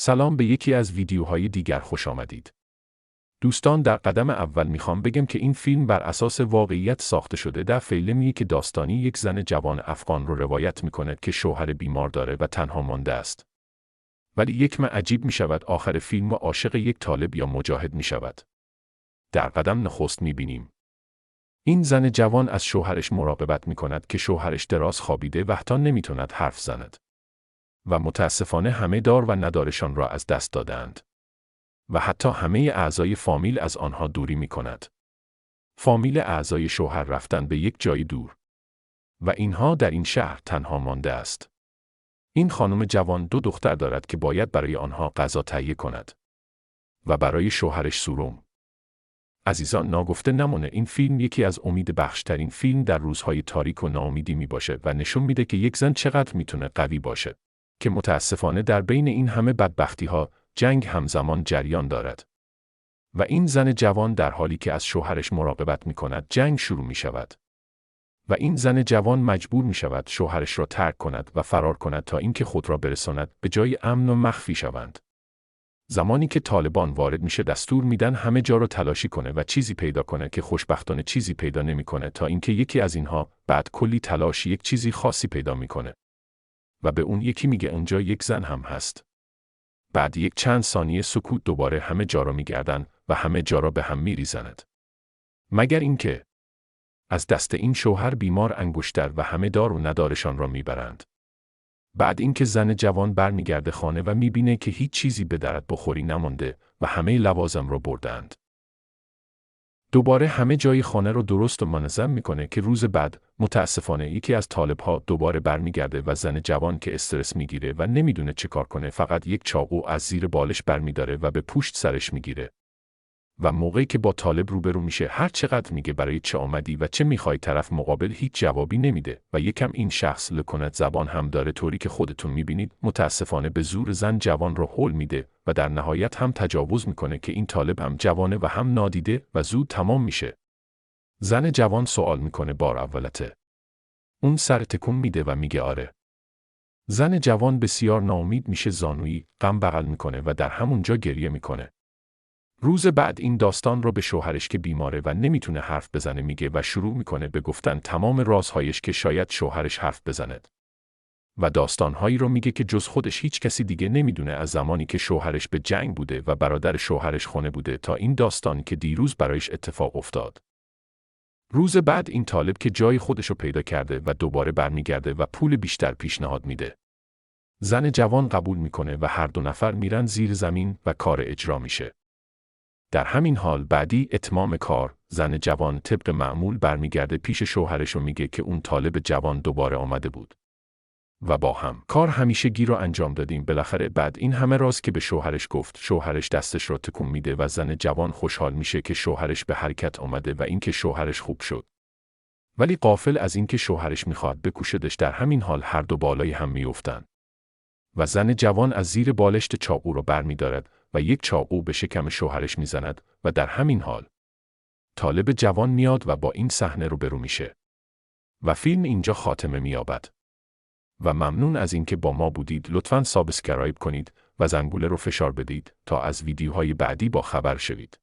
سلام، به یکی از ویدیوهای دیگر خوش آمدید. دوستان، در قدم اول میخوام بگم که این فیلم بر اساس واقعیت ساخته شده. در فیلمی که داستانی یک زن جوان افغان رو روایت میکنه که شوهر بیمار داره و تنها مانده است. ولی یک عجیب میشود آخر فیلم و عاشق یک طالب یا مجاهد میشود. در قدم نخست میبینیم این زن جوان از شوهرش مراقبت میکند که شوهرش دراز خوابیده و حتی نمیتوند حرف زند. و متاسفانه همه دار و ندارشان را از دست دادند. و حتی همه اعضای فامیل از آنها دوری می کند. فامیل اعضای شوهر رفتن به یک جای دور. و اینها در این شهر تنها مانده است. این خانم جوان 2 دختر دارد که باید برای آنها غذا تهیه کند. و برای شوهرش سوروم. عزیزان، ناگفته نمانه این فیلم یکی از امید بخشترین فیلم در روزهای تاریک و ناامیدی می باشه و نشون میده که یک زن چقدر میتونه قوی باشه. که متاسفانه در بین این همه بدبختی ها جنگ همزمان جریان دارد. و این زن جوان در حالی که از شوهرش مراقبت می کند جنگ شروع می شود. و این زن جوان مجبور می شود شوهرش را ترک کند و فرار کند تا اینکه خود را برساند به جای امن و مخفی شوند. زمانی که طالبان وارد میشه دستور میدن همه جا را تلاشی کنه و چیزی پیدا کنه که خوشبختانه چیزی پیدا نمیکنه تا اینکه یکی از اینها بعد کلی تلاش یک چیزی خاصی پیدا میکنه. و به اون یکی میگه اونجا یک زن هم هست. بعد یک چند ثانیه سکوت دوباره همه جا را میگردن و همه جا را به هم میریزند. مگر اینکه از دست این شوهر بیمار انگشتر و همه دار و ندارشان را میبرند. بعد اینکه زن جوان برمیگرده خانه و میبینه که هیچ چیزی به درد بخوری نمانده و همه لوازم را بردند. دوباره همه جای خانه رو درست و منظم میکنه که روز بعد متاسفانه یکی از طالبها دوباره برمیگرده و زن جوان که استرس میگیره و نمیدونه چه کار کنه فقط یک چاقو از زیر بالش برمیداره و به پشت سرش میگیره. و موقعی که با طالب روبرو میشه هر چقدر میگه برای چه آمدی و چه میخوای طرف مقابل هیچ جوابی نمیده و یکم این شخص لکنت زبان هم داره طوری که خودتون میبینید متاسفانه به زور زن جوان رو هول میده و در نهایت هم تجاوز میکنه که این طالب هم جوانه و هم نادیده و زود تمام میشه. زن جوان سوال میکنه بار اولته. اون سر تکون میده و میگه آره. زن جوان بسیار ناامید میشه، زانویی غم بغل میکنه و در همونجا گریه میکنه. روز بعد این داستان رو به شوهرش که بیماره و نمیتونه حرف بزنه میگه و شروع میکنه به گفتن تمام رازهایش که شاید شوهرش حرف بزند. و داستانهایی رو میگه که جز خودش هیچ کسی دیگه نمیدونه از زمانی که شوهرش به جنگ بوده و برادر شوهرش خونه بوده تا این داستانی که دیروز برایش اتفاق افتاد. روز بعد این طالب که جای خودشو پیدا کرده و دوباره برمیگرده و پول بیشتر پیشنهاد میده. زن جوان قبول میکنه و هر 2 نفر میرن زیر زمین و کار اجرا میشه. در همین حال بعدی اتمام کار، زن جوان طبق معمول برمیگرده پیش شوهرش و میگه که اون طالب جوان دوباره آمده بود. و با هم کار همیشگی رو انجام دادیم. بالاخره بعد این همه راز که به شوهرش گفت، شوهرش دستش رو تکون میده و زن جوان خوشحال میشه که شوهرش به حرکت آمده و اینکه شوهرش خوب شد. ولی غافل از اینکه شوهرش میخواد بکشدش، در همین حال هر 2 بالای هم میافتن. و زن جوان از زیر بالشت چاقو رو برمی‌دارد و یک چاقو به شکم شوهرش میزند و در همین حال طالب جوان میاد و با این صحنه روبرو میشه. و فیلم اینجا خاتمه مییابد. و ممنون از اینکه با ما بودید. لطفاً سابسکرایب کنید و زنگوله رو فشار بدید تا از ویدیوهای بعدی با خبر شوید.